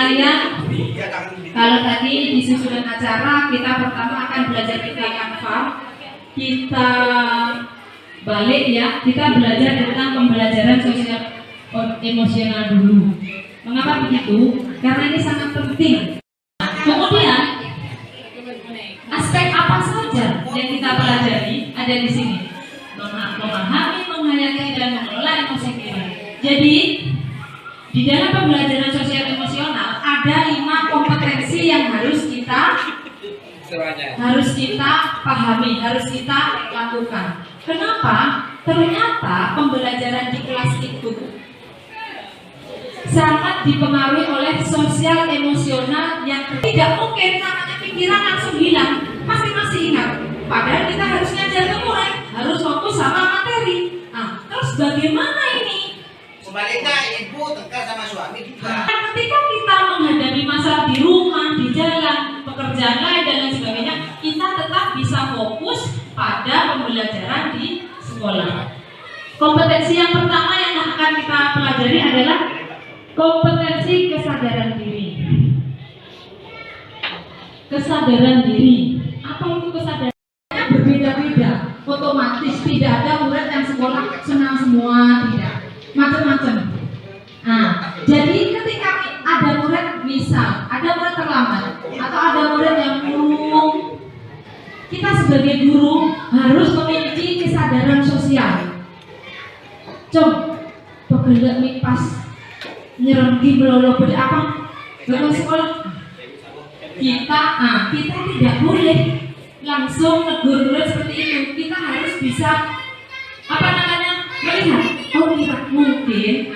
sekalian, kalau tadi di susunan acara kita pertama akan belajar tentang Canva, kita balik ya, kita belajar tentang pembelajaran sosial emosional dulu. Mengapa begitu? Karena ini sangat penting. Kemudian aspek apa saja yang kita pelajari ada di sini. Memahami, menghayati, dan mengelola emosi kita. Jadi di dalam pembelajaran sosial emosional ada 5 kompetensi yang harus kita pahami, harus kita lakukan. Kenapa? Ternyata pembelajaran di kelas itu sangat dipengaruhi oleh sosial emosional yang tidak mungkin namanya pikiran langsung hilang. Masih ingat? Padahal kita harus ngajar ke murid, harus fokus sama materi. Nah, terus bagaimana ini? Sebaliknya ibu tegas sama suami juga. Ketika kita menghadapi masalah di rumah, di jalan, pekerjaan lain dan lain sebagainya, kita tetap bisa fokus pada pembelajaran di sekolah. Kompetensi yang pertama yang akan kita pelajari adalah kompetensi kesadaran diri. Kesadaran diri. Apa itu kesadaran? Berbeda-beda. Otomatis tidak ada murid yang sekolah senang semua, tidak. Macam-macam. Nah, jadi ketika ada murid misal, ada murid terlambat atau ada murid yang murung, kita sebagai guru harus memiliki kesadaran sosial. Pegelak nih pas nyerenggi melolo apa? Dalam sekolah kita tidak boleh langsung negur murid seperti itu. Kita harus bisa melihat. Mungkin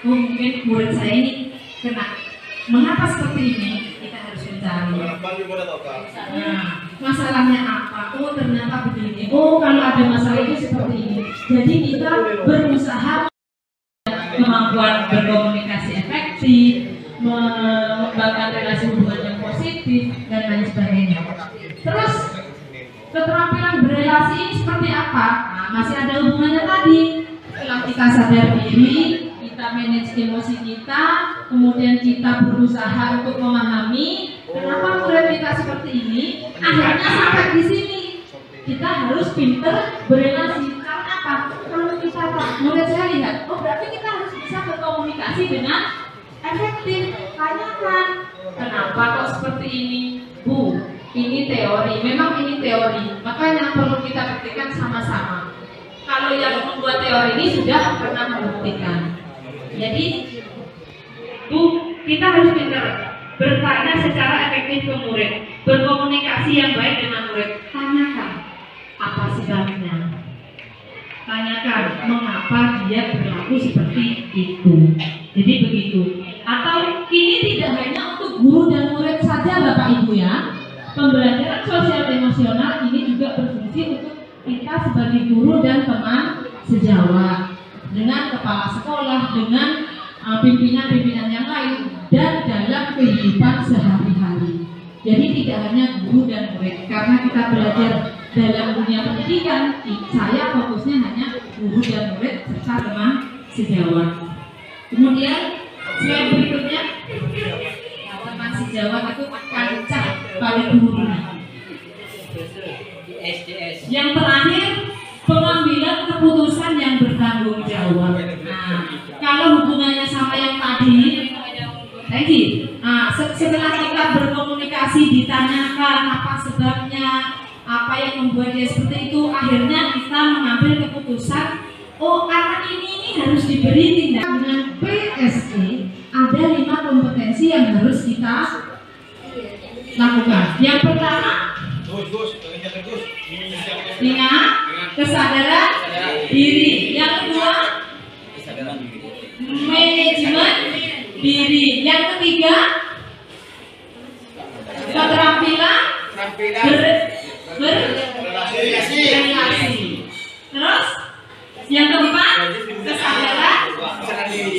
mungkin murid saya ini kena. Mengapa seperti ini? Kita harus mencari. Masalahnya apa? Oh, ternyata begini. Oh, kalau ada masalah itu seperti ini. Jadi kita berusaha kemampuan berkomunikasi efektif, mengembangkan relasi hubungan yang positif dan lain sebagainya. Terus keterampilan berelasi ini seperti apa? Nah, masih ada hubungannya tadi. Setelah kita sadar diri, kita manage emosi kita, kemudian kita berusaha untuk memahami kenapa murid kita seperti ini. Akhirnya sampai di sini kita harus pinter berelasi. Karena apa? Kalau kita murid saya lihat, oh berarti kita harus bisa berkomunikasi dengan efektif. Tanyakan, kenapa kok seperti ini? Bu, ini teori. Memang ini teori. Makanya perlu kita buktikan sama-sama. Kalau yang membuat teori ini sudah pernah membuktikan. Jadi, Bu, kita harus pintar bertanya secara efektif ke murid, berkomunikasi yang baik dengan murid. Tanyakan apa sebabnya. Tanyakan mengapa dia berlaku seperti itu. Jadi begitu. Atau ini tidak hanya untuk guru dan murid saja, Bapak Ibu ya. Pembelajaran sosial emosional ini juga berfungsi untuk kita sebagai guru dan teman sejawat, dengan kepala sekolah, dengan pimpinan-pimpinan yang lain, dan dalam kehidupan sehari-hari. Jadi tidak hanya guru dan murid, karena kita belajar dalam dunia pendidikan, saya fokusnya hanya guru dan murid serta teman sejawat. Kemudian slide berikutnya, teman sejawat itu kancah paling guru. Yang terakhir, pengambilan keputusan yang bertanggung jawab. Nah, kalau hubungannya sama yang tadi, setelah kita berkomunikasi, ditanyakan apa sebabnya, apa yang membuat dia seperti itu, akhirnya kita mengambil keputusan, oh anak ini harus diberi tindakan. Dengan PSE ada 5 kompetensi yang harus kita lakukan. Yang pertama, ingat kesadaran diri. Yang kedua, manajemen diri. Yang ketiga, keterampilan berrelasi. Terus yang keempat, kesadaran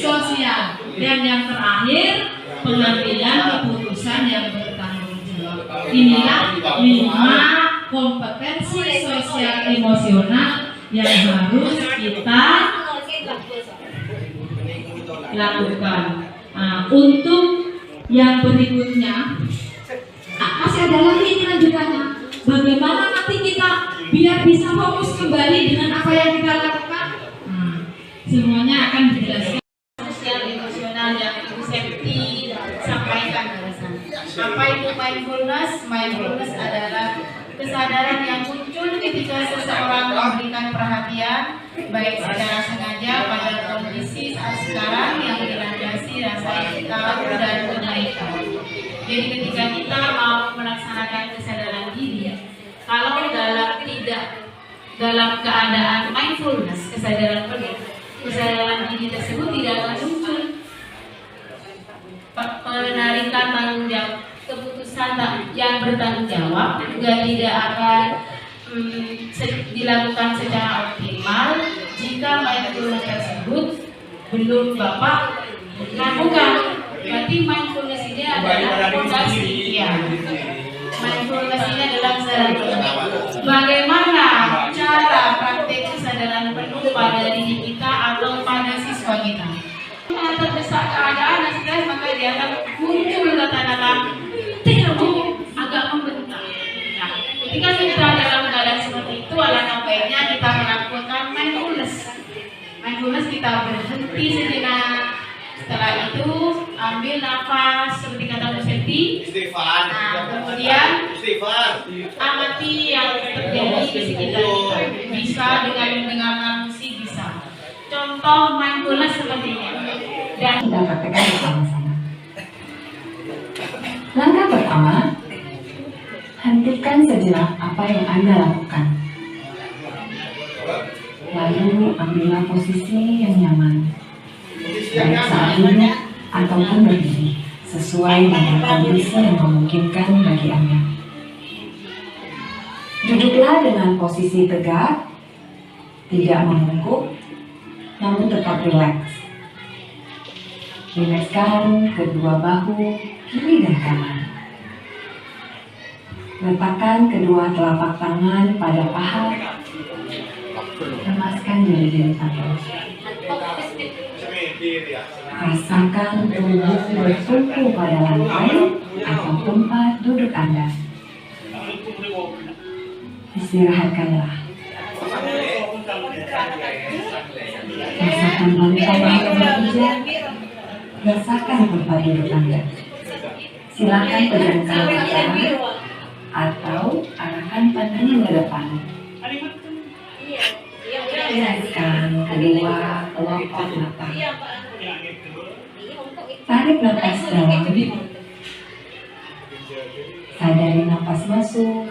sosial. Dan yang terakhir, pengambilan keputusan yang bertanggung jawab. Inilah 5 kompetensi sosial emosional yang harus kita lakukan. Nah, untuk Yang berikutnya, masih ada lagi ini lanjutannya. Bagaimana nanti kita biar bisa fokus kembali dengan apa yang kita lakukan? Semuanya akan dijelaskan. Sosial emosional yang Ibu Septi sampaikan barusan. Apa itu mindfulness? Mindfulness adalah kesadaran yang muncul ketika seseorang memberikan perhatian baik secara sengaja pada kondisi saat sekarang yang dilandasi rasa ingin tahu dan kebaikan. Jadi ketika kita mau melaksanakan kesadaran diri, kalau dalam keadaan mindfulness, kesadaran penuh, kesadaran diri tersebut tidak akan muncul penarikan tanggung jawab, keputusan yang bertanggung jawab juga tidak akan dilakukan secara optimal jika mindfulness tersebut belum Bapak lakukan. Berarti mindfulness ini adalah fondasi, ya. Mindfulness ini adalah kesadaran penuh. Bagaimana cara praktek kesadaran penuh pada diri kita atau pada siswa kita? Terdesak keadaan dan stres, maka dia akan muncul kata-kata tidak agak membentak. Nah, ketika kita dalam keadaan seperti itu, alangkah baiknya kita melakukan mindfulness. Mindfulness kita berhenti sejenak. Setelah itu ambil nafas seperti kata Bu Septi. Nah, kemudian amati yang terjadi di sekitar kita. Bisa dengan mendengarkan musik, bisa. Contoh mindfulness seperti ini. Dan kita praktekkan bersama-sama. Langkah pertama, hentikan sejenak apa yang Anda lakukan. Lalu ambillah posisi yang nyaman, baik saat duduk ataupun berdiri, sesuai dengan kondisi yang memungkinkan bagi Anda. Duduklah dengan posisi tegak, tidak membungkuk, namun tetap rileks. Rilekskan kedua bahu kiri dan kanan. Letakkan kedua telapak tangan pada paha. Lemaskan jari-jari tangan. Rasakan tubuh bertumpu pada lantai atau tempat duduk Anda. Istirahatkanlah. Rasakan lantai yang berpijak. Rasakan tempat duduk Anda. Silakan pejamkan mata atau arahkan pandangan ke depan. Rilekskan kedua kelopak mata. Tarik nafas dalam. Sadari nafas masuk.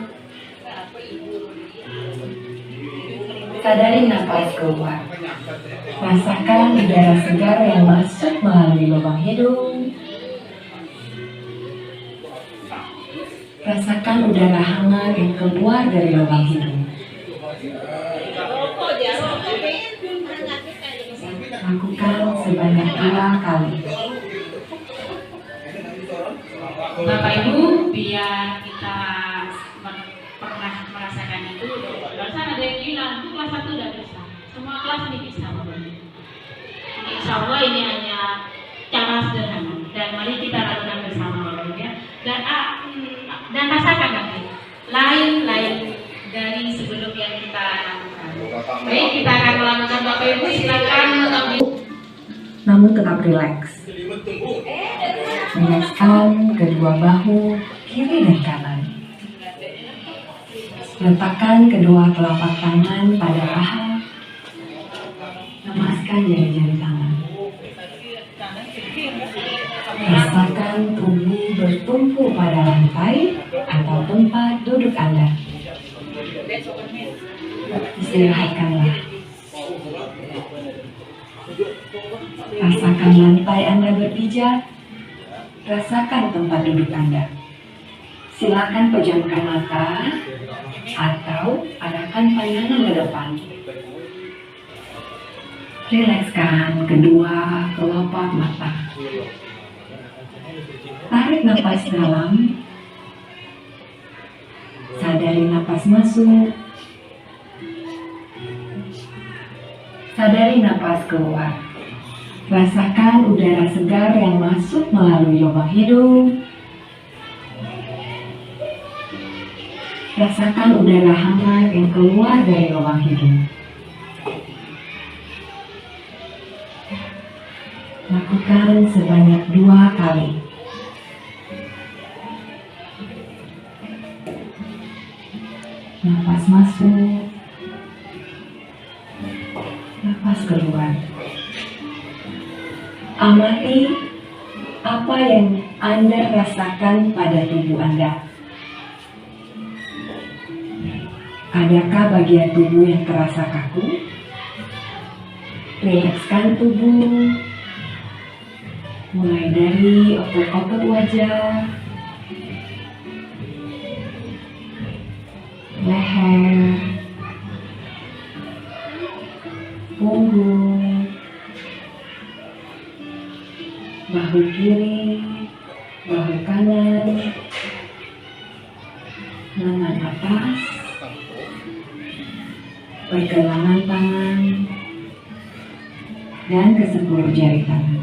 Sadari nafas keluar. Rasakan udara segar yang masuk melalui lubang hidung. Rasakan udara hangat yang keluar dari lubang hidung. Lakukan sebanyak 2 kali. Bapak Ibu, biar kita pernah merasakan itu, bahkan ada yang bilang itu kelas 1 udah bisa. Semua kelas ini bisa. Insya Allah ini hanya cara sederhana dan mari kita lakukan bersama, ya. Dan rasakan nanti lain dari sebelum yang kita lakukan. Baik, kita akan melakukan. Bapak Ibu silakan mengambil. Namun tetap rileks. Rilekskan kedua bahu kiri dan kanan. Letakkan kedua telapak tangan pada paha. Lemaskan jari-jari tangan. Rasakan tubuh bertumpu pada lantai atau tempat duduk Anda. Istirahatkanlah. Rasakan lantai Anda berpijak. Rasakan tempat duduk Anda. Silakan pejamkan mata atau arahkan pandangan ke depan. Rilekskan kedua kelopak mata. Tarik nafas dalam. Sadari nafas masuk. Sadari nafas keluar. Rasakan udara segar yang masuk melalui lubang hidung. Rasakan udara hangat yang keluar dari lubang hidung. Lakukan sebanyak 2 kali. Napas masuk, napas keluar. Amati apa yang Anda rasakan pada tubuh Anda. Adakah bagian tubuh yang terasa kaku? Rilekskan tubuh, mulai dari otot-otot wajah, leher, punggung, bahu kiri, bahu kanan, lengan atas, pergelangan tangan, dan ke 10 jari tangan.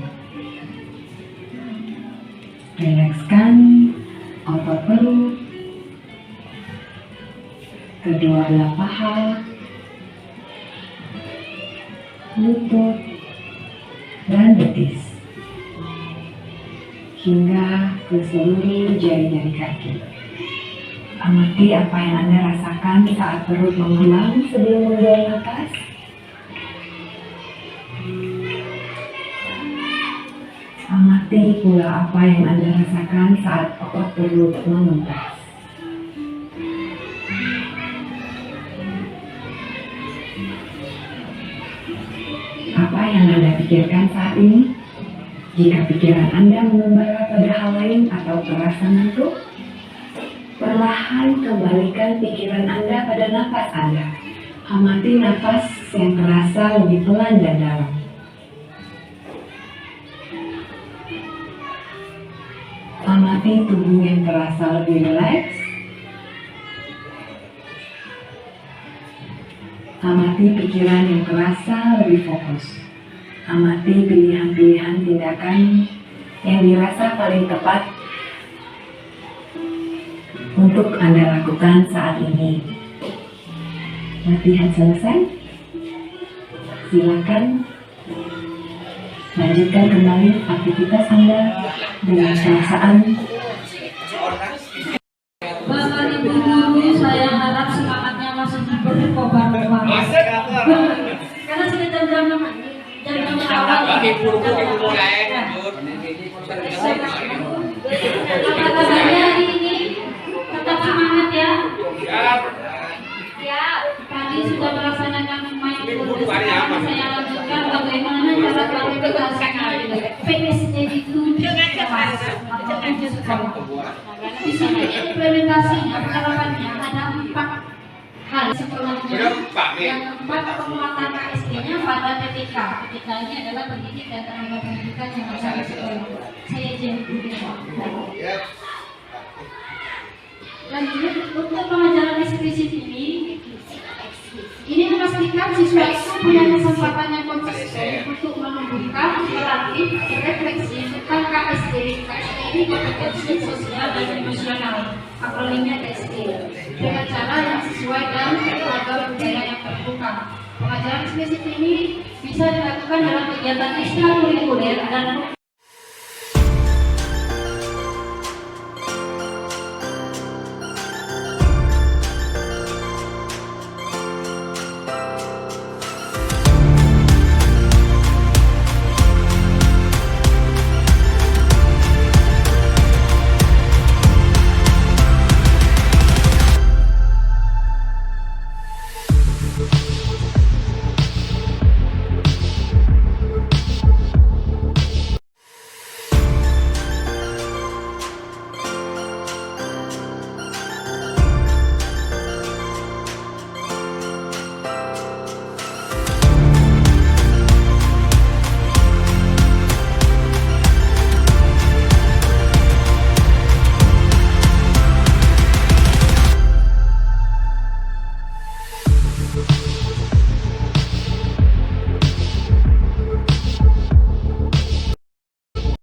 Rilekskan otot perut, kedua belah paha, lutut, dan betis, hingga ke seluruh jari-jari kaki. Amati apa yang Anda rasakan saat perut mengembang sebelum membuang napas. Amati pula apa yang Anda rasakan saat otot perut mengempas. Apa yang Anda pikirkan saat ini? Jika pikiran Anda mengembara pada hal lain atau terasa ngantuk, perlahan kembalikan pikiran Anda pada napas Anda. Amati napas yang terasa lebih pelan dan dalam. Amati tubuh yang terasa lebih rileks. Amati pikiran yang terasa lebih fokus. Amati pilihan-pilihan tindakan yang dirasa paling tepat untuk Anda lakukan saat ini. Latihan selesai. Silakan lanjutkan kembali aktivitas Anda dengan perasaan. Bapak Ibu Guru, saya harap semangatnya masih berkobar-kobar. Karena sudah jam-jam awal. Kata-katanya hari ini tetap semangat ya. Ya, tadi sudah melaksanakan mindfulness. Saya lanjutkan bagaimana cara melaksanakan PSD itu. Di sini implementasinya, penerapannya ada 4 hal setelahnya. Yang keempat, penguatan KSD-nya pada PTK. PTK ini adalah pendidik dan tenaga pendidikan yang berada di sekolah. Saya jadi lanjut untuk pengajaran eksplisit ini memastikan siswa itu punya kesempatan yang konsisten untuk menumbuhkan, melatih, refleksi tentang KSD. KSD ini kompetensi sosial dan emosional, akronimnya KSD, dengan cara yang sesuai dan beragam budaya yang terbuka. Pengajaran eksplisit ini bisa dilakukan dalam kegiatan ekstrakurikuler dan